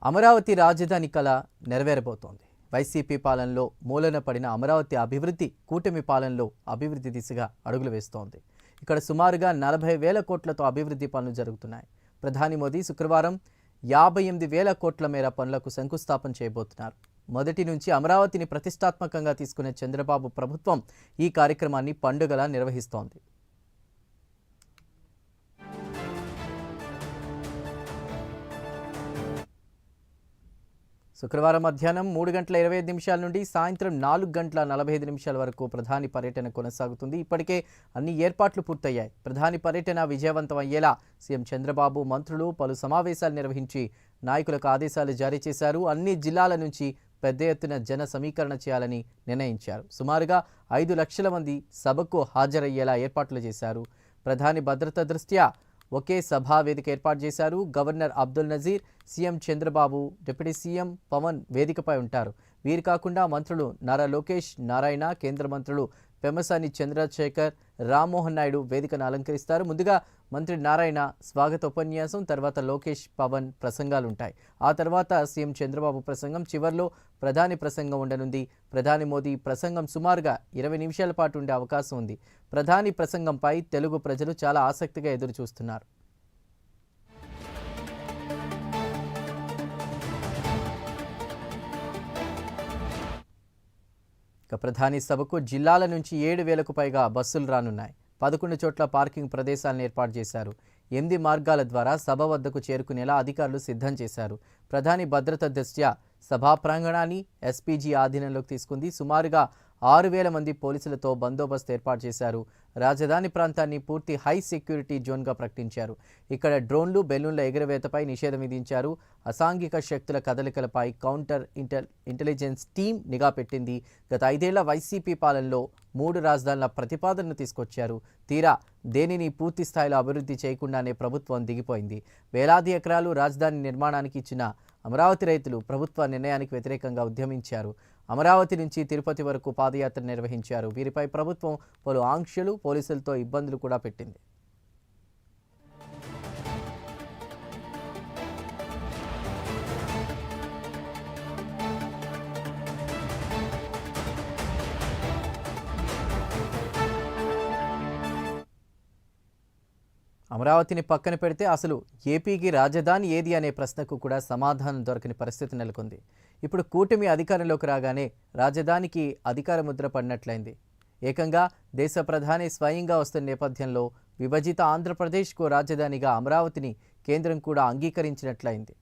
అమరావతి రాజధాని కళ నెరవేరబోతోంది. వైసీపీ పాలనలో మూలన పడిన అమరావతి అభివృద్ధి కూటమి పాలనలో అభివృద్ధి దిశగా అడుగులు వేస్తోంది. ఇక్కడ సుమారుగా 40,000 కోట్లతో అభివృద్ధి పనులు జరుగుతున్నాయి. ప్రధాని మోదీ శుక్రవారం 58,000 కోట్ల మేర పనులకు శంకుస్థాపన చేయబోతున్నారు. మొదటి నుంచి అమరావతిని ప్రతిష్టాత్మకంగా తీసుకునే చంద్రబాబు ప్రభుత్వం ఈ కార్యక్రమాన్ని పండుగలా నిర్వహిస్తోంది. శుక్రవారం మధ్యాహ్నం 3:25 నుండి సాయంత్రం 4:45 వరకు ప్రధాని పర్యటన కొనసాగుతుంది. ఇప్పటికే అన్ని ఏర్పాట్లు పూర్తయ్యాయి. ప్రధాని పర్యటన విజయవంతం అయ్యేలా సీఎం చంద్రబాబు మంత్రులు పలు సమావేశాలు నిర్వహించి నాయకులకు ఆదేశాలు జారీ చేశారు. అన్ని జిల్లాల నుంచి పెద్ద ఎత్తున జన సమీకరణ చేయాలని నిర్ణయించారు. సుమారుగా 5 లక్షల మంది సభకు హాజరయ్యేలా ఏర్పాట్లు చేశారు. ప్రధాని భద్రత దృష్ట్యా ఒకే సభా వేదిక ఏర్పాటు చేశారు. Governor Abdul Nazir, CM Chandrababu, deputy CM Pawan వేదికపై ఉంటారు. వీరు కాకుండా మంత్రులు నారా లోకేష్, నారాయణ, కేంద్ర మంత్రులు పెమ్మసాని చంద్రశేఖర్, రామ్మోహన్ నాయుడు వేదికను అలంకరిస్తారు. ముందుగా మంత్రి నారాయణ స్వాగత ఉపన్యాసం, తర్వాత లోకేష్, పవన్ ప్రసంగాలుంటాయి. ఆ తర్వాత సీఎం చంద్రబాబు ప్రసంగం, చివర్లో ప్రధాని ప్రసంగం ఉండనుంది. ప్రధాని మోదీ ప్రసంగం సుమారుగా 20 నిమిషాల పాటు ఉండే అవకాశం ఉంది. ప్రధాని ప్రసంగంపై తెలుగు ప్రజలు చాలా ఆసక్తిగా ఎదురు చూస్తున్నారు. ప్రధాని సభకు జిల్లాల నుంచి 7,000కు పైగా బస్సులు రానున్నాయి. 11 చోట్ల పార్కింగ్ ప్రదేశాలను ఏర్పాటు చేశారు. 8 మార్గాల ద్వారా సభ వద్దకు చేరుకునేలా అధికారులు సిద్ధం చేశారు. ప్రధాని భద్రత దృష్ట్యా సభా ప్రాంగణాన్ని ఎస్పీజీ ఆధీనంలోకి తీసుకుంది. సుమారుగా 6,000 మంది పోలీసులతో బందోబస్తు ఏర్పాటు చేశారు. రాజధాని ప్రాంతాన్ని పూర్తి హై సెక్యూరిటీ జోన్గా ప్రకటించారు. ఇక్కడ డ్రోన్లు, బెలూన్ల ఎగురవేతపై నిషేధం విధించారు. అసాంఘిక శక్తుల కదలికలపై కౌంటర్ ఇంటెలిజెన్స్ టీం నిఘా పెట్టింది. గత 5 ఏళ్ల వైసీపీ పాలనలో 3 రాజధానుల ప్రతిపాదనను తీసుకొచ్చారు. తీరా దేనిని పూర్తి స్థాయిలో అభివృద్ధి చేయకుండానే ప్రభుత్వం దిగిపోయింది. వేలాది ఎకరాలు రాజధాని నిర్మాణానికి ఇచ్చిన అమరావతి రైతులు ప్రభుత్వ నిర్ణయానికి వ్యతిరేకంగా ఉద్యమించారు. అమరావతి నుంచి తిరుపతి వరకు పాదయాత్ర నిర్వహించారు. వీరిపై ప్రభుత్వం పలు ఆంక్షలు, పోలీసులతో ఇబ్బందులు కూడా పెట్టింది. అమరావతిని పక్కన పెడితే అసలు ఏపీకి రాజధాని ఏది అనే ప్రశ్నకు కూడా సమాధానం దొరకని పరిస్థితి నెలకొంది. ఇప్పుడు కూటమి అధికారంలోకి రాగానే రాజధానికి అధికార ముద్ర పడినట్లయింది. ఏకంగా దేశ ప్రధాని స్వయంగా వస్తున్న నేపథ్యంలో విభజిత ఆంధ్రప్రదేశ్కు రాజధానిగా అమరావతిని కేంద్రం కూడా అంగీకరించినట్లయింది.